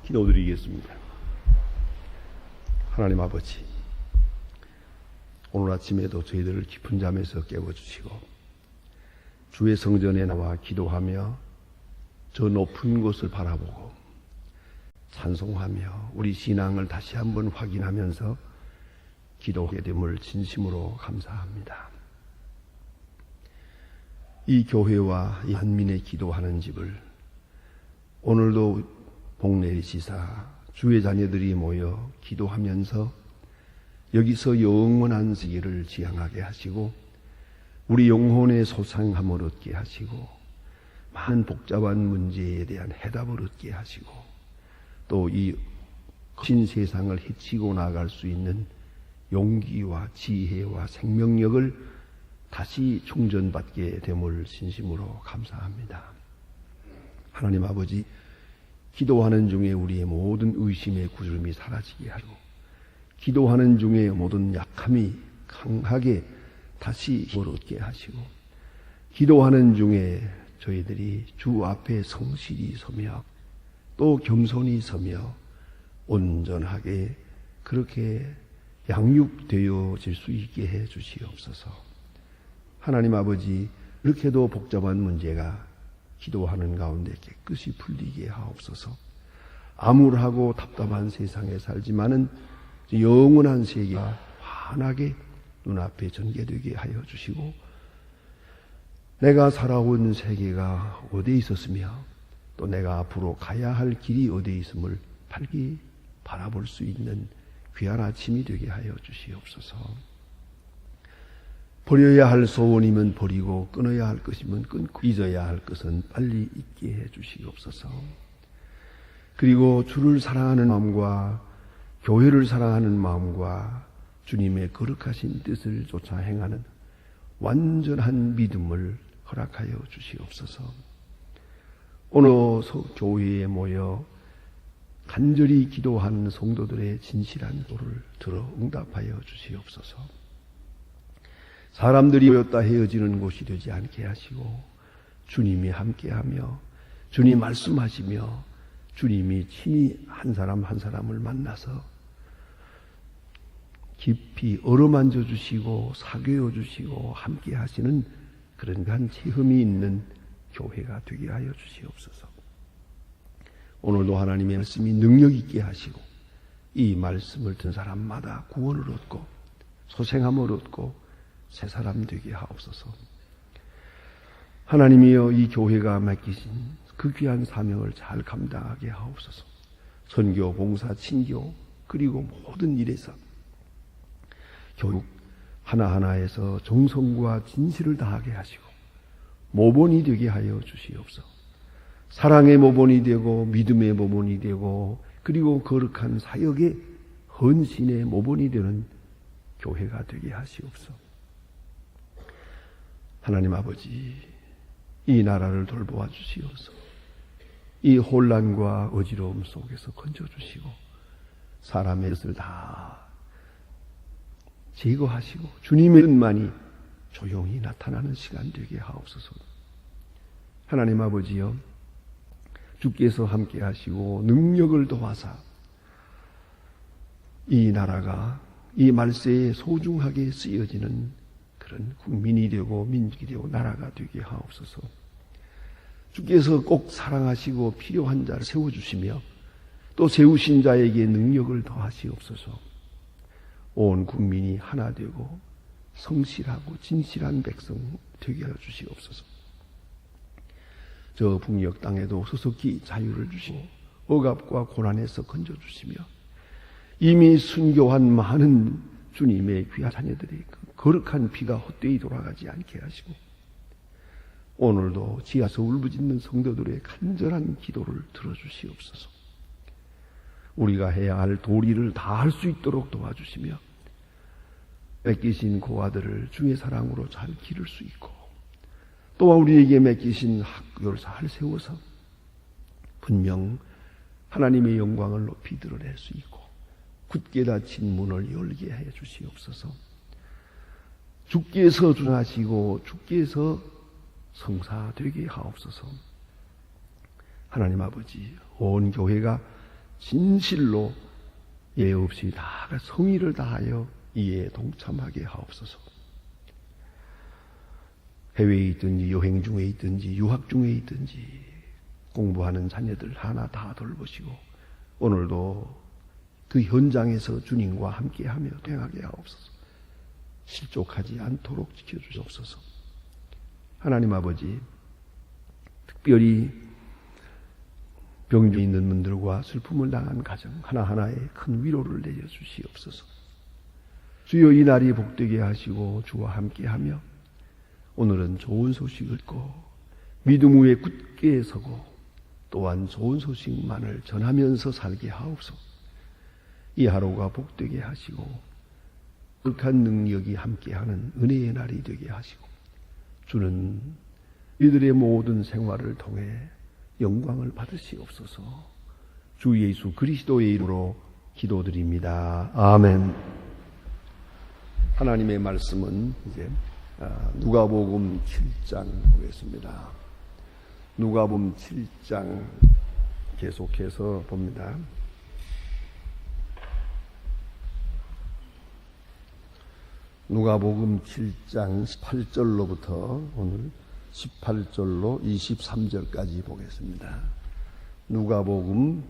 기도드리겠습니다. 하나님 아버지, 오늘 아침에도 저희들을 깊은 잠에서 깨워주시고 주의 성전에 나와 기도하며 저 높은 곳을 바라보고 찬송하며 우리 신앙을 다시 한번 확인하면서 기도하게 됨을 진심으로 감사합니다. 이 교회와 이 한민의 기도하는 집을 오늘도 복 내리시사 주의 자녀들이 모여 기도하면서 여기서 영원한 세계를 지향하게 하시고 우리 영혼의 소상함을 얻게 하시고 많은 복잡한 문제에 대한 해답을 얻게 하시고 또 이 거친 세상을 헤치고 나갈 수 있는 용기와 지혜와 생명력을 다시 충전받게 됨을 진심으로 감사합니다. 하나님 아버지, 기도하는 중에 우리의 모든 의심의 구름이 사라지게 하고 기도하는 중에 모든 약함이 강하게 다시 힘을 얻게 하시고 기도하는 중에 저희들이 주 앞에 성실히 서며 또 겸손히 서며 온전하게 그렇게 양육되어질 수 있게 해 주시옵소서. 하나님 아버지, 이렇게도 복잡한 문제가 기도하는 가운데 깨끗이 풀리게 하옵소서. 암울하고 답답한 세상에 살지만은 영원한 세계가 환하게 눈앞에 전개되게 하여 주시고 내가 살아온 세계가 어디에 있었으며 또 내가 앞으로 가야 할 길이 어디에 있음을 밝히 바라볼 수 있는 귀한 아침이 되게 하여 주시옵소서. 버려야 할 소원이면 버리고 끊어야 할 것이면 끊고 잊어야 할 것은 빨리 잊게 해 주시옵소서. 그리고 주를 사랑하는 마음과 교회를 사랑하는 마음과 주님의 거룩하신 뜻을 쫓아 행하는 완전한 믿음을 허락하여 주시옵소서. 오늘 교회에 모여 간절히 기도하는 성도들의 진실한 기도를 들어 응답하여 주시옵소서. 사람들이 모였다 헤어지는 곳이 되지 않게 하시고 주님이 함께하며 주님 말씀하시며 주님이 친히 한 사람 한 사람을 만나서 깊이 어루만져 주시고 사귀어 주시고 함께 하시는 그런 간 체험이 있는 교회가 되게 하여 주시옵소서. 오늘도 하나님의 말씀이 능력 있게 하시고 이 말씀을 듣는 사람마다 구원을 얻고 소생함을 얻고 새 사람 되게 하옵소서. 하나님이여, 이 교회가 맡기신 그 귀한 사명을 잘 감당하게 하옵소서. 선교, 봉사, 친교 그리고 모든 일에서 교육 하나하나에서 정성과 진실을 다하게 하시고 모본이 되게 하여 주시옵소서. 사랑의 모본이 되고 믿음의 모본이 되고 그리고 거룩한 사역의 헌신의 모본이 되는 교회가 되게 하시옵소서. 하나님 아버지, 이 나라를 돌보아 주시옵소서. 이 혼란과 어지러움 속에서 건져주시고 사람의 뜻을 다 제거하시고 주님의 뜻만이 조용히 나타나는 시간 되게 하옵소서. 하나님 아버지여, 주께서 함께 하시고 능력을 도와사 이 나라가 이 말세에 소중하게 쓰여지는 그런 국민이 되고 민족이 되고 나라가 되게 하옵소서. 주께서 꼭 사랑하시고 필요한 자를 세워주시며 또 세우신 자에게 능력을 더하시옵소서. 온 국민이 하나 되고 성실하고 진실한 백성 되게 하여 주시옵소서. 저 북녘 땅에도 소속히 자유를 주시고 억압과 고난에서 건져주시며 이미 순교한 많은 주님의 귀한 자녀들이 거룩한 피가 헛되이 돌아가지 않게 하시고 오늘도 지하서 울부짖는 성도들의 간절한 기도를 들어주시옵소서. 우리가 해야 할 도리를 다 할 수 있도록 도와주시며 맡기신 고아들을 주의 사랑으로 잘 기를 수 있고 또한 우리에게 맡기신 학교를 잘 세워서 분명 하나님의 영광을 높이 드러낼 수 있고 굳게 닫힌 문을 열게 해 주시옵소서. 주께서 주하시고 주께서 성사되게 하옵소서. 하나님 아버지, 온 교회가 진실로 예 없이 다 성의를 다하여 이에 동참하게 하옵소서. 해외에 있든지 여행 중에 있든지 유학 중에 있든지 공부하는 자녀들 하나 다 돌보시고 오늘도 그 현장에서 주님과 함께하며 행하게 하옵소서. 실족하지 않도록 지켜주옵소서. 하나님 아버지, 특별히 병중에 있는 분들과 슬픔을 당한 가정 하나하나에 큰 위로를 내려주시옵소서. 주여 이 날이 복되게 하시고 주와 함께하며 오늘은 좋은 소식을 듣고 믿음 위에 굳게 서고 또한 좋은 소식만을 전하면서 살게 하옵소서. 이 하루가 복되게 하시고 극한 능력이 함께하는 은혜의 날이 되게 하시고 주는 이들의 모든 생활을 통해 영광을 받으시옵소서. 주 예수 그리스도의 이름으로 기도드립니다. 아멘. 하나님의 말씀은 이제 누가복음 7장 보겠습니다. 누가복음 7장 계속해서 봅니다. 누가복음 7장 18절로부터 오늘 18절로 23절까지 보겠습니다. 누가복음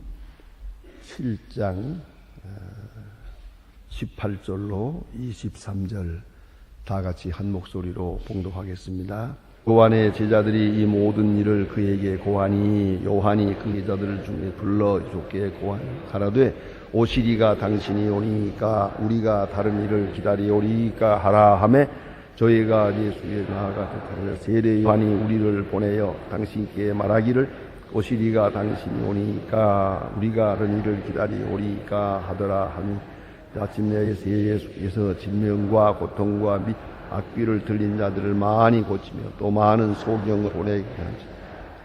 7장 18절로 23절 다 같이 한 목소리로 봉독하겠습니다. 요한의 제자들이 이 모든 일을 그에게 고하니 요한이 그 제자들 중에 불러 좁게 고하라되 오시리가 당신이 오니까 우리가 다른 일을 기다리오리까 하라 하매 저희가 예수께 나아가서 세례 요한이 우리를 보내어 당신께 말하기를 오시리가 당신이 오니까 우리가 다른 일을 기다리오리까 하더라 하니 아침에 예수께서 질병과 고통과 및 악귀를 들린 자들을 많이 고치며 또 많은 소경을 보내게 하지.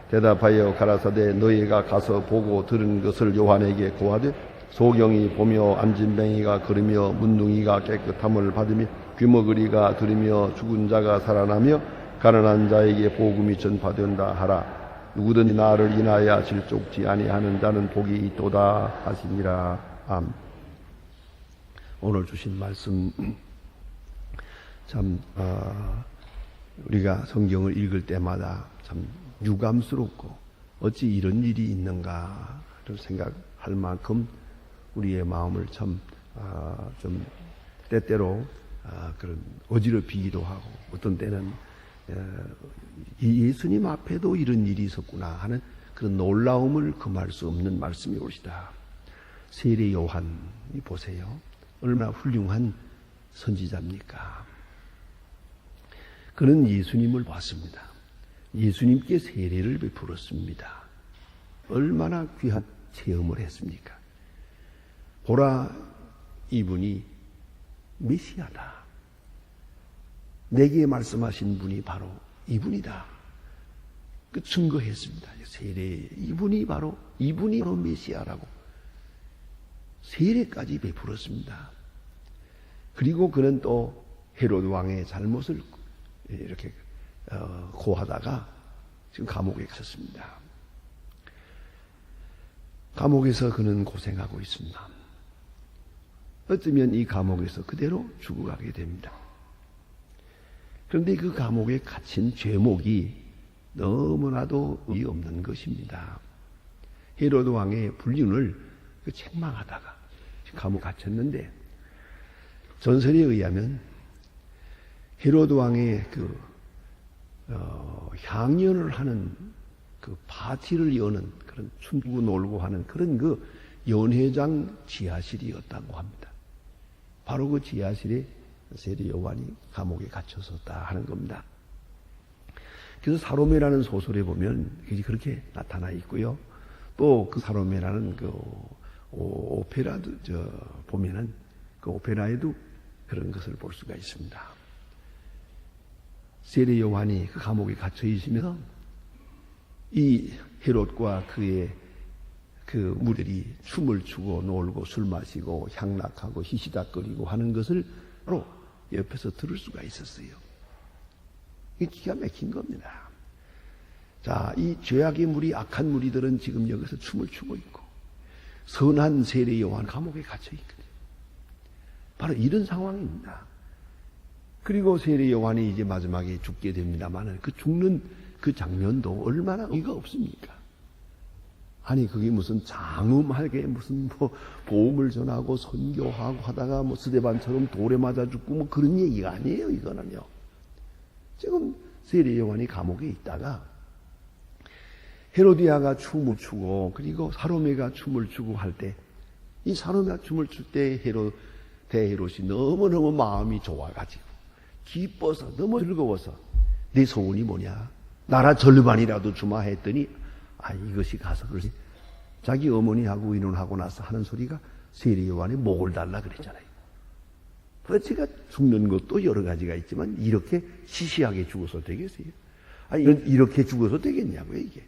대답하여 가라사대 너희가 가서 보고 들은 것을 요한에게 고하되 소경이 보며 안진뱅이가 걸으며 문둥이가 깨끗함을 받으며 귀머거리가 들으며 죽은 자가 살아나며 가난한 자에게 복음이 전파된다 하라. 누구든지 나를 인하여 질족지 아니하는 자는 복이 있도다 하시니라. 아멘. 오늘 주신 말씀 참 우리가 성경을 읽을 때마다 참 유감스럽고 어찌 이런 일이 있는가를 생각할 만큼 우리의 마음을 참 좀 때때로 그런 어지럽히기도 하고 어떤 때는 예수님 앞에도 이런 일이 있었구나 하는 그런 놀라움을 금할 수 없는 말씀이 옳시다. 세례 요한이 보세요. 얼마나 훌륭한 선지자입니까? 그는 예수님을 봤습니다. 예수님께 세례를 베풀었습니다. 얼마나 귀한 체험을 했습니까? 보라, 이분이 메시아다. 내게 말씀하신 분이 바로 이분이다. 그 증거했습니다. 세례 이분이 바로 메시아라고 세례까지 베풀었습니다. 그리고 그는 또 헤로드 왕의 잘못을 이렇게 고하다가 지금 감옥에 갇혔습니다. 감옥에서 그는 고생하고 있습니다. 어쩌면 이 감옥에서 그대로 죽어가게 됩니다. 그런데 그 감옥에 갇힌 죄목이 너무나도 의미 없는 것입니다. 헤로드 왕의 불륜을 책망하다가 감옥에 갇혔는데 전설에 의하면 헤로드 왕의 향연을 하는 그 파티를 여는 그런 춤추고 놀고 하는 그런 그 연회장 지하실이었다고 합니다. 바로 그 지하실에 세례 요한이 감옥에 갇혔었다 하는 겁니다. 그래서 사로메라는 소설에 보면 그렇게 나타나 있고요. 또 그 사로메라는 그 오페라도 보면은 그 오페라에도 그런 것을 볼 수가 있습니다. 세례 요한이 그 감옥에 갇혀 있으면서 이 헤롯과 그의 그 무리들이 춤을 추고 놀고 술 마시고 향락하고 희시닥거리고 하는 것을 바로 옆에서 들을 수가 있었어요. 이게 기가 막힌 겁니다. 자, 이 죄악의 무리, 악한 무리들은 지금 여기서 춤을 추고 있고 선한 세례 요한 감옥에 갇혀 있거든요. 바로 이런 상황입니다. 그리고 세례 요한이 이제 마지막에 죽게 됩니다만 그 죽는 그 장면도 얼마나 의미가 없습니까? 아니 그게 무슨 장엄하게 무슨 뭐 복음을 전하고 선교하고 하다가 뭐 스데반처럼 돌에 맞아 죽고 뭐 그런 얘기가 아니에요. 이거는요. 지금 세례 요한이 감옥에 있다가 헤로디아가 춤을 추고 그리고 사로메가 춤을 추고 할 때 이 사로메가 춤을 출 때 대헤롯이 너무너무 마음이 좋아가지고 기뻐서 너무 즐거워서 내 소원이 뭐냐? 나라 절반이라도 주마 했더니 이것이 가서 그러지. 자기 어머니하고 의논하고 나서 하는 소리가 세례 요한의 목을 달라 그랬잖아요. 그래서 제가 죽는 것도 여러 가지가 있지만 이렇게 시시하게 죽어서 되겠어요? 이렇게 죽어서 되겠냐고요, 이게.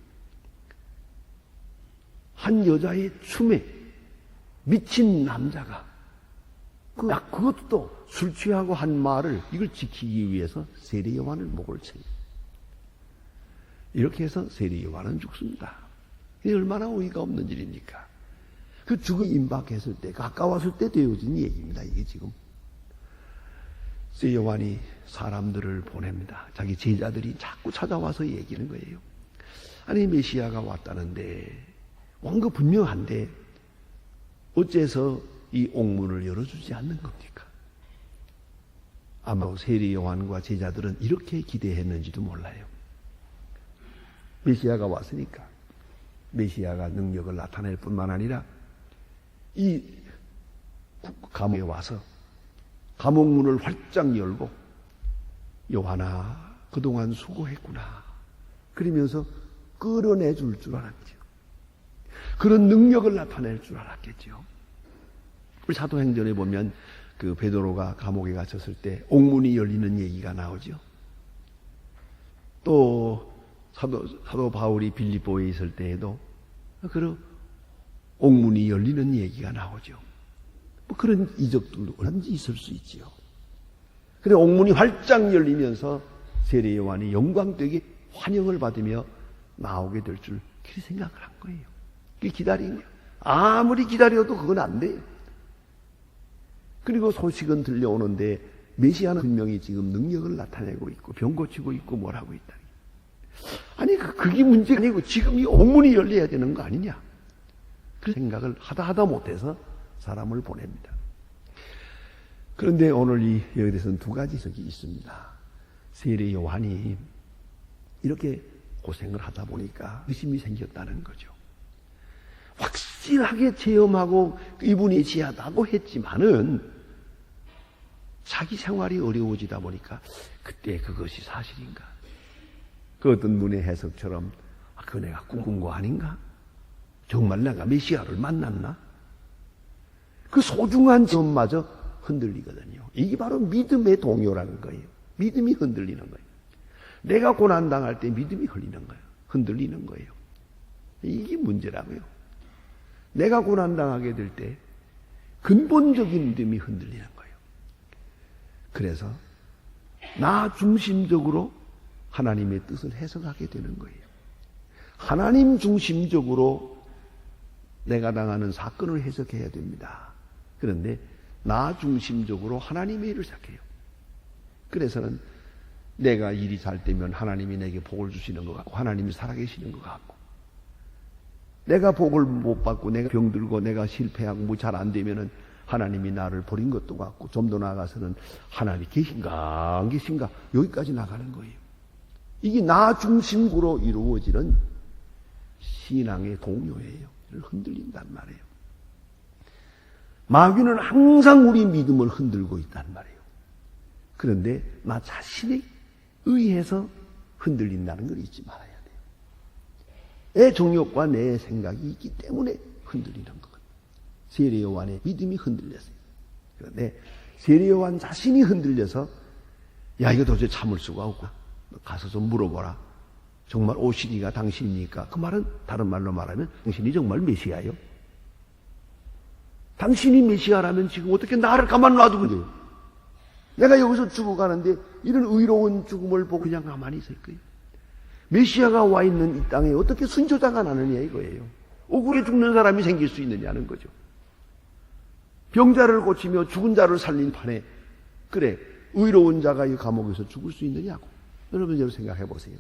한 여자의 춤에 미친 남자가 그것도 술 취하고 한 말을 이걸 지키기 위해서 세례 요한을 목을 쳐요. 이렇게 해서 세례 요한은 죽습니다. 이게 얼마나 어이가 없는 일입니까? 그 죽음이 임박했을 때, 가까웠을 때 되어진 얘기입니다. 이게 지금. 세례 요한이 사람들을 보냅니다. 자기 제자들이 자꾸 찾아와서 얘기하는 거예요. 아니 메시아가 왔다는데 뭔가 분명한데 어째서 이 옥문을 열어주지 않는 겁니까? 아마 세례 요한과 제자들은 이렇게 기대했는지도 몰라요. 메시아가 왔으니까 메시아가 능력을 나타낼 뿐만 아니라 이 감옥에 와서 감옥문을 활짝 열고 요한아 그동안 수고했구나 그러면서 끌어내줄 줄 알았죠. 그런 능력을 나타낼 줄 알았겠죠. 우리 사도행전에 보면 그 베드로가 감옥에 갇혔을 때 옥문이 열리는 얘기가 나오죠. 또 사도 바울이 빌립보에 있을 때에도 그런 옥문이 열리는 얘기가 나오죠. 뭐 그런 이적들도 얼마든지 있을 수 있지요. 그래 옥문이 활짝 열리면서 세례 요한이 영광되게 환영을 받으며 나오게 될 줄 그렇게 생각을 한 거예요. 그게 기다린 거예요. 아무리 기다려도 그건 안 돼요. 그리고 소식은 들려오는데 메시아는 분명히 지금 능력을 나타내고 있고 병 고치고 있고 뭘 하고 있다. 아니 그게 문제가 아니고 지금 이 옥문이 열려야 되는 거 아니냐. 그 생각을 하다 못해서 사람을 보냅니다. 그런데 오늘 여기에서는 두 가지 적이 있습니다. 세례 요한이 이렇게 고생을 하다 보니까 의심이 생겼다는 거죠. 확실하게 체험하고 이분이 지하다고 했지만은 자기 생활이 어려워지다 보니까 그때 그것이 사실인가? 그 어떤 분의 해석처럼 그거 내가 꿈꾼 거 아닌가? 정말 내가 메시아를 만났나? 그 소중한 점마저 흔들리거든요. 이게 바로 믿음의 동요라는 거예요. 믿음이 흔들리는 거예요. 내가 고난당할 때 믿음이 흔들리는 거예요. 이게 문제라고요. 내가 고난당하게 될 때 근본적인 믿음이 흔들리는 거예요. 그래서 나 중심적으로 하나님의 뜻을 해석하게 되는 거예요. 하나님 중심적으로 내가 당하는 사건을 해석해야 됩니다. 그런데 나 중심적으로 하나님의 일을 생각해요. 그래서는 내가 일이 잘 되면 하나님이 내게 복을 주시는 것 같고 하나님이 살아계시는 것 같고 내가 복을 못 받고 내가 병들고 내가 실패하고 뭐 잘 안 되면은 하나님이 나를 버린 것도 같고 좀 더 나아가서는 하나님이 계신가 안 계신가 여기까지 나가는 거예요. 이게 나 중심으로 이루어지는 신앙의 동요예요. 흔들린단 말이에요. 마귀는 항상 우리 믿음을 흔들고 있단 말이에요. 그런데 나 자신에 의해서 흔들린다는 걸 잊지 말아야 돼요. 내 정욕과 내 생각이 있기 때문에 흔들리는 거거든요. 세례 요한의 믿음이 흔들렸어요. 그런데 세례 요한 자신이 흔들려서 야 이거 도저히 참을 수가 없구나. 가서 좀 물어보라. 정말 오시리가 당신입니까? 그 말은 다른 말로 말하면 당신이 정말 메시아요? 당신이 메시아라면 지금 어떻게 나를 가만 놔두고 그래요? 내가 여기서 죽어가는데 이런 의로운 죽음을 보고 그냥 가만히 있을 거예요. 메시아가 와 있는 이 땅에 어떻게 순교자가 나느냐 이거예요. 억울해 죽는 사람이 생길 수 있느냐는 거죠. 병자를 고치며 죽은 자를 살린 판에 그래 의로운 자가 이 감옥에서 죽을 수 있느냐고. 여러분 생각해 보세요.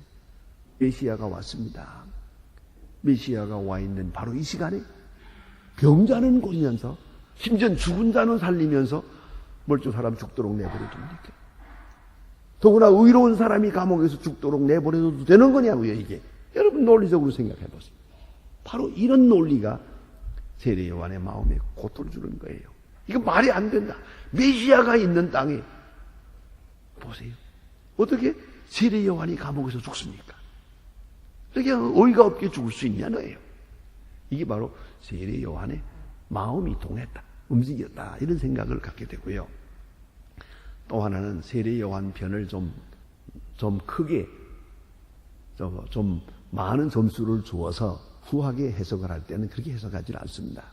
메시아가 왔습니다. 메시아가 와 있는 바로 이 시간에 병자는 고치면서 심지어 죽은 자는 살리면서 멀쩡한 사람 죽도록 내버려 둡니까? 더구나 의로운 사람이 감옥에서 죽도록 내버려둬도 되는 거냐고요, 이게. 여러분 논리적으로 생각해 보세요. 바로 이런 논리가 세례 요한의 마음에 고통을 주는 거예요. 이거 말이 안 된다. 메시아가 있는 땅에 보세요. 어떻게 세례 요한이 감옥에서 죽습니까? 이렇게 어이가 없게 죽을 수 있냐는 거예요. 이게 바로 세례 요한의 마음이 동했다, 움직였다, 이런 생각을 갖게 되고요. 또 하나는 세례 요한 편을 좀 크게, 좀 많은 점수를 주어서 후하게 해석을 할 때는 그렇게 해석하지 않습니다.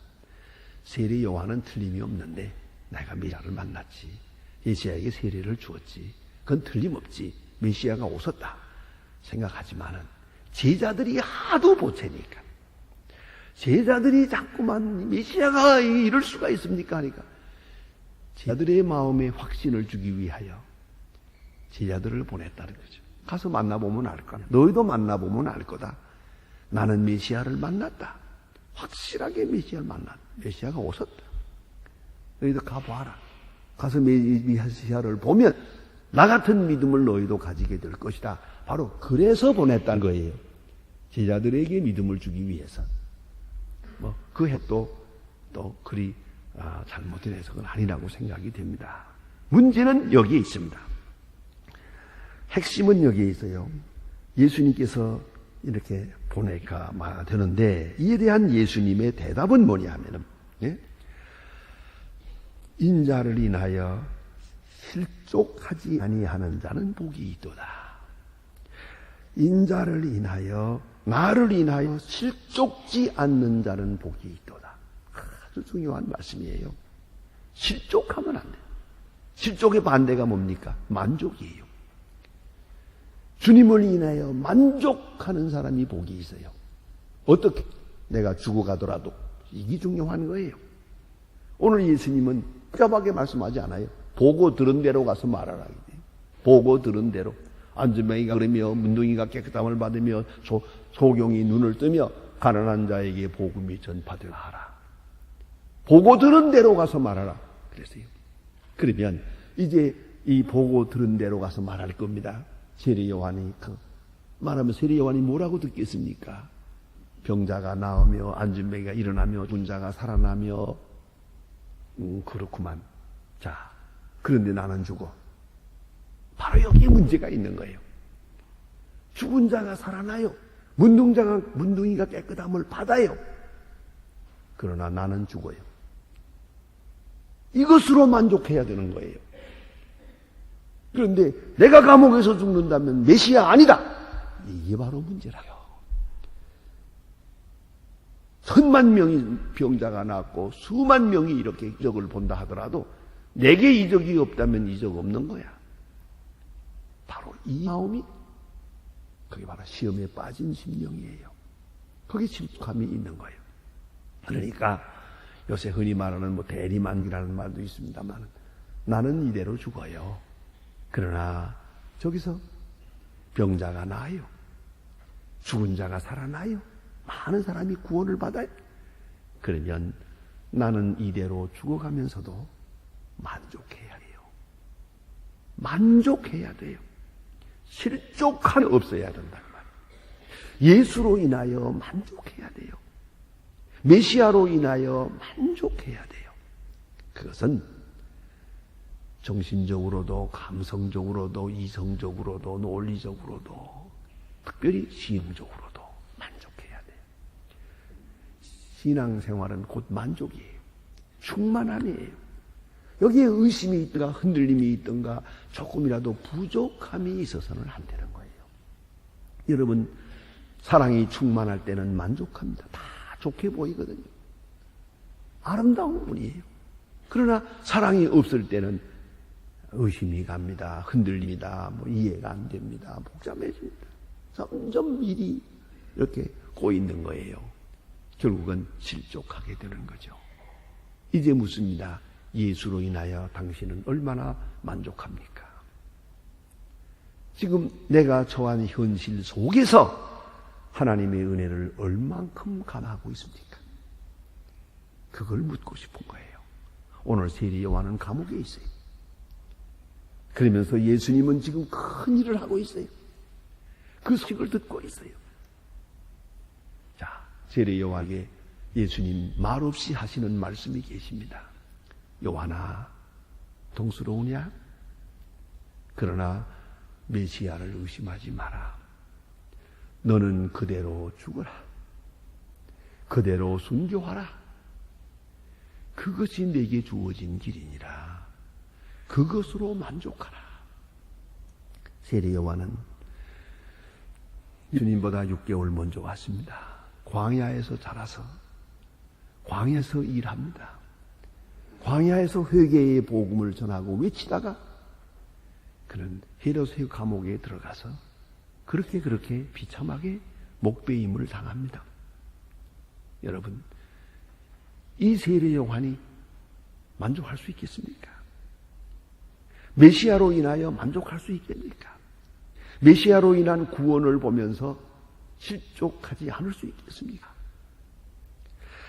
세례 요한은 틀림이 없는데 내가 메시아를 만났지, 메시아에게 세례를 주었지, 그건 틀림없지, 메시아가 오셨다 생각하지만은 제자들이 하도 보채니까, 제자들이 자꾸만 메시아가 이럴 수가 있습니까 하니까 제자들의 마음에 확신을 주기 위하여 제자들을 보냈다는 거죠. 가서 만나보면 알 거다. 너희도 만나보면 알 거다. 나는 메시아를 만났다. 확실하게 메시아를 만났다. 메시아가 오셨다. 너희도 가봐라. 가서 메시아를 보면 나 같은 믿음을 너희도 가지게 될 것이다. 바로 그래서 보냈다는 거예요. 제자들에게 믿음을 주기 위해서. 그 해도 또 그리 잘못된 해석은 아니라고 생각이 됩니다. 문제는 여기에 있습니다. 핵심은 여기에 있어요. 예수님께서 이렇게 보내가 되는데 이에 대한 예수님의 대답은 뭐냐 하면은, 예? 인자를 인하여 실족하지 아니하는 자는 복이 있도다. 인자를 인하여, 나를 인하여 실족지 않는 자는 복이 있도다. 아주 중요한 말씀이에요. 실족하면 안 돼요. 실족의 반대가 뭡니까? 만족이에요. 주님을 인하여 만족하는 사람이 복이 있어요. 어떻게? 내가 죽어가더라도. 이게 중요한 거예요. 오늘 예수님은 복잡하게 말씀하지 않아요. 보고 들은 대로 가서 말하라. 보고 들은 대로. 안전뱅이가 그러며 문둥이가 깨끗함을 받으며 소경이 눈을 뜨며 가난한 자에게 복음이 전파되라 하라. 보고 들은 대로 가서 말하라 그랬어요. 그러면 이제 이 보고 들은 대로 가서 말할 겁니다. 세례 요한이 말하면 세례 요한이 뭐라고 듣겠습니까? 병자가 나오며 안전뱅이가 일어나며 군자가 살아나며 그렇구만. 자, 그런데 나는 죽어. 바로 여기에 문제가 있는 거예요. 죽은 자가 살아나요. 문둥이가 깨끗함을 받아요. 그러나 나는 죽어요. 이것으로 만족해야 되는 거예요. 그런데 내가 감옥에서 죽는다면 메시아 아니다. 이게 바로 문제라요. 1000만 명이 병자가 낫고 수만 명이 이렇게 이적을 본다 하더라도 내게 이적이 없다면 이적 없는 거야. 바로 이 마음이, 그게 바로 시험에 빠진 심령이에요. 거기 실족함이 있는 거예요. 그러니까 요새 흔히 말하는 대리만기라는 말도 있습니다만, 나는 이대로 죽어요. 그러나 저기서 병자가 나아요. 죽은 자가 살아나요. 많은 사람이 구원을 받아요. 그러면 나는 이대로 죽어가면서도 만족해야 해요. 만족해야 돼요. 실족함이 없어야 된단 말이에요. 예수로 인하여 만족해야 돼요. 메시아로 인하여 만족해야 돼요. 그것은 정신적으로도 감성적으로도 이성적으로도 논리적으로도 특별히 신앙적으로도 만족해야 돼요. 신앙생활은 곧 만족이에요. 충만함이에요. 여기에 의심이 있든가 흔들림이 있든가 조금이라도 부족함이 있어서는 안 되는 거예요. 여러분, 사랑이 충만할 때는 만족합니다. 다 좋게 보이거든요. 아름다운 분이에요. 그러나 사랑이 없을 때는 의심이 갑니다. 흔들립니다. 이해가 안 됩니다. 복잡해집니다. 점점 일이 이렇게 고이는 거예요. 결국은 실족하게 되는 거죠. 이제 묻습니다. 예수로 인하여 당신은 얼마나 만족합니까? 지금 내가 처한 현실 속에서 하나님의 은혜를 얼만큼 감하고 있습니까? 그걸 묻고 싶은 거예요. 오늘 세리 요한은 감옥에 있어요. 그러면서 예수님은 지금 큰 일을 하고 있어요. 그 소식을 듣고 있어요. 자, 세리 요한에게 예수님 말없이 하시는 말씀이 계십니다. 요한아, 동스러우냐? 그러나 메시아를 의심하지 마라. 너는 그대로 죽어라. 그대로 순교하라. 그것이 내게 주어진 길이니라. 그것으로 만족하라. 세례 요한은 주님보다 6개월 먼저 왔습니다. 광야에서 자라서 광야에서 일합니다. 광야에서 회개의 복음을 전하고 외치다가 그는 헤롯의 감옥에 들어가서 그렇게 비참하게 목베임을 당합니다. 여러분, 이 세례 요한이 만족할 수 있겠습니까? 메시아로 인하여 만족할 수 있겠습니까? 메시아로 인한 구원을 보면서 실족하지 않을 수 있겠습니까?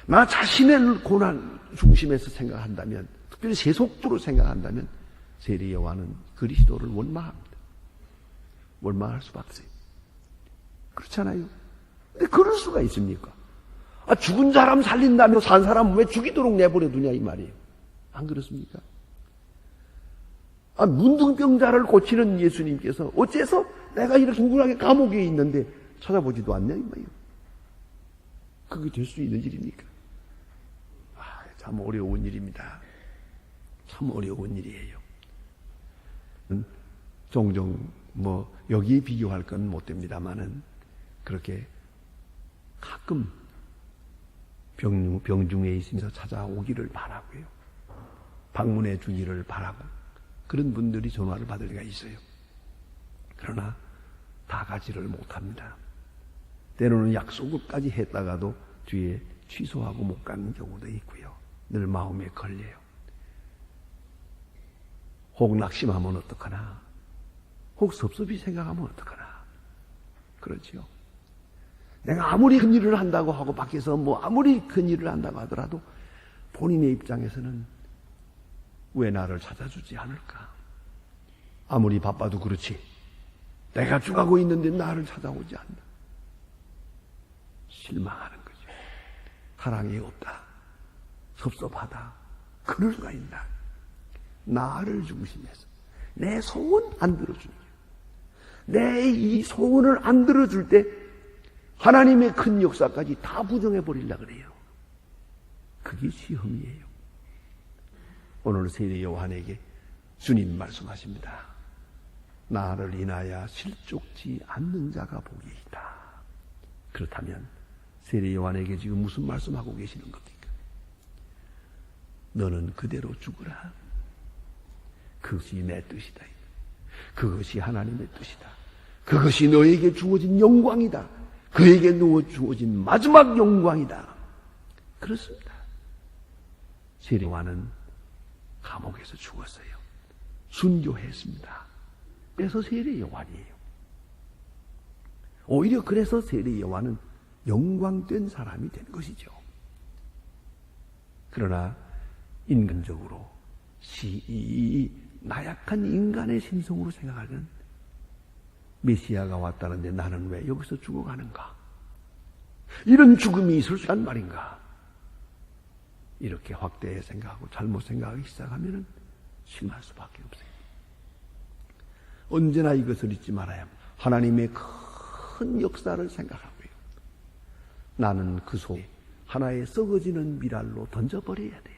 나 자신의 고난 중심에서 생각한다면, 특별히 세속적으로 생각한다면 세례 요한은 그리스도를 원망합니다. 원망할 수밖에 없어요. 그렇잖아요. 근데 그럴 수가 있습니까? 죽은 사람 살린다며 산 사람 왜 죽이도록 내버려 두냐 이 말이에요. 안 그렇습니까? 문둥병자를 고치는 예수님께서 어째서 내가 이렇게 억울하게 감옥에 있는데 찾아보지도 않냐 이 말이에요. 그게 될 수 있는 일입니까? 참 어려운 일입니다. 참 어려운 일이에요. 종종 여기에 비교할 건 못 됩니다만은 그렇게 가끔 병중에 있으면서 찾아오기를 바라고요. 방문해 주기를 바라고 그런 분들이 전화를 받을 때가 있어요. 그러나 다 가지를 못합니다. 때로는 약속을까지 했다가도 뒤에 취소하고 못 가는 경우도 있고요. 늘 마음에 걸려요. 혹 낙심하면 어떡하나, 혹 섭섭히 생각하면 어떡하나. 그렇죠. 내가 아무리 큰 일을 한다고 하고 밖에서 아무리 큰 일을 한다고 하더라도 본인의 입장에서는 왜 나를 찾아주지 않을까? 아무리 바빠도 그렇지. 내가 죽어가고 있는데 나를 찾아오지 않나. 실망하는 거죠. 사랑이 없다. 섭섭하다. 그럴 수가 있나. 나를 중심해서 내 소원 안 들어주는 거예요. 내 이 소원을 안 들어줄 때 하나님의 큰 역사까지 다 부정해 버리려고 그래요. 그게 시험이에요. 오늘 세례 요한에게 주님 말씀하십니다. 나를 인하여 실족지 않는 자가 복이 있다. 그렇다면 세례 요한에게 지금 무슨 말씀하고 계시는 겁니까? 너는 그대로 죽으라. 그것이 내 뜻이다. 그것이 하나님의 뜻이다. 그것이 너에게 주어진 영광이다. 그에게 주어진 마지막 영광이다. 그렇습니다. 세례 요한은 감옥에서 죽었어요. 순교했습니다. 그래서 세례 요한이에요. 오히려 그래서 세례 요한은 영광된 사람이 된 것이죠. 그러나 인간적으로 이 나약한 인간의 심성으로 생각하면 메시아가 왔다는데 나는 왜 여기서 죽어가는가? 이런 죽음이 있을 수 있단 말인가? 이렇게 확대해 생각하고 잘못 생각하기 시작하면 실망할 수밖에 없어요. 언제나 이것을 잊지 말아야 합니다. 하나님의 큰 역사를 생각하고요. 나는 그 속에 하나의 썩어지는 미랄로 던져버려야 돼요.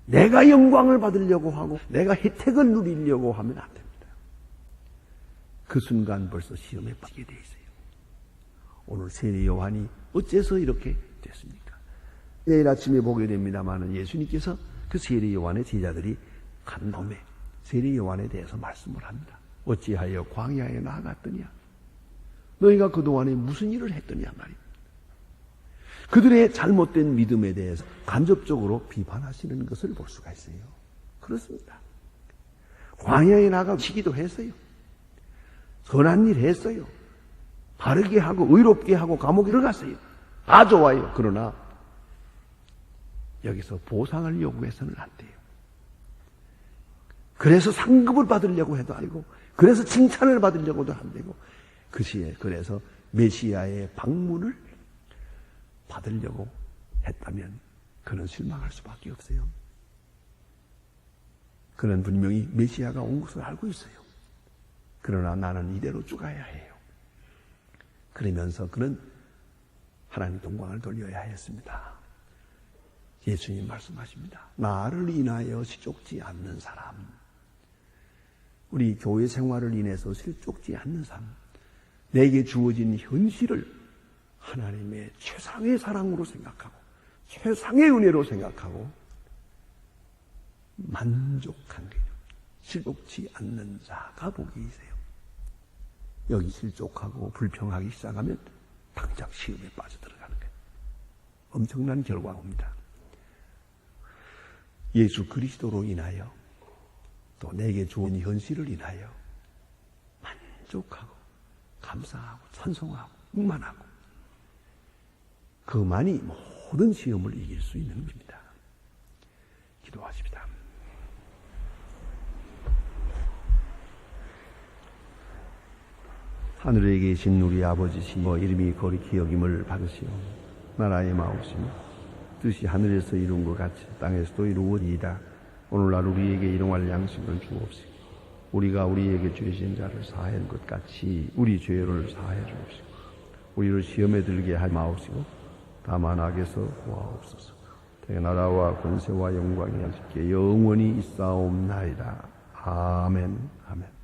내가 영광을 받으려고 하고 내가 혜택을 누리려고 하면 안 됩니다. 그 순간 벌써 시험에 빠지게 돼 있어요. 오늘 세례 요한이 어째서 이렇게 됐습니까? 내일 아침에 보게 됩니다만 예수님께서 그 세례 요한의 제자들이 간 다음에 세례 요한에 대해서 말씀을 합니다. 어찌하여 광야에 나아갔더냐? 너희가 그동안에 무슨 일을 했더냐 말입니다. 그들의 잘못된 믿음에 대해서 간접적으로 비판하시는 것을 볼 수가 있어요. 그렇습니다. 광야에 나가 시기도 했어요. 선한 일 했어요. 바르게 하고 의롭게 하고 감옥에 들어갔어요. 다 좋아요. 그러나 여기서 보상을 요구해서는 안 돼요. 그래서 상급을 받으려고 해도 아니고, 그래서 칭찬을 받으려고도 안 되고, 그래서 메시아의 방문을 받으려고 했다면 그는 실망할 수밖에 없어요. 그는 분명히 메시아가 온 것을 알고 있어요. 그러나 나는 이대로 죽어야 해요. 그러면서 그는 하나님 영광을 돌려야 했습니다. 예수님 말씀하십니다. 나를 인하여 실족지 않는 사람, 우리 교회 생활을 인해서 실족지 않는 사람, 내게 주어진 현실을 하나님의 최상의 사랑으로 생각하고 최상의 은혜로 생각하고 만족한 거예요. 실족지 않는 자가 복이 있어요. 여기 실족하고 불평하기 시작하면 당장 시험에 빠져들어가는 거예요. 엄청난 결과가 옵니다. 예수 그리스도로 인하여 또 내게 주어진 현실을 인하여 만족하고 감사하고 찬송하고 충만하고, 그만이 모든 시험을 이길 수 있는 겁니다. 기도하십시다. 하늘에 계신 우리 아버지시여, 이름이 거룩히 여김을 받으시오. 나라의 마옵시며 뜻이 하늘에서 이룬 것 같이 땅에서도 이루어지이다. 오늘날 우리에게 일용할 양식을 주옵시고, 우리가 우리에게 죄진 자를 사하는 것 같이 우리 죄를 사하여 주옵시고, 우리를 시험에 들게 하지 마옵시고 다만 악에서 구하옵소서. 그 나라와 권세와 영광이 아직께 영원히 있사옵나이다. 아멘. 아멘.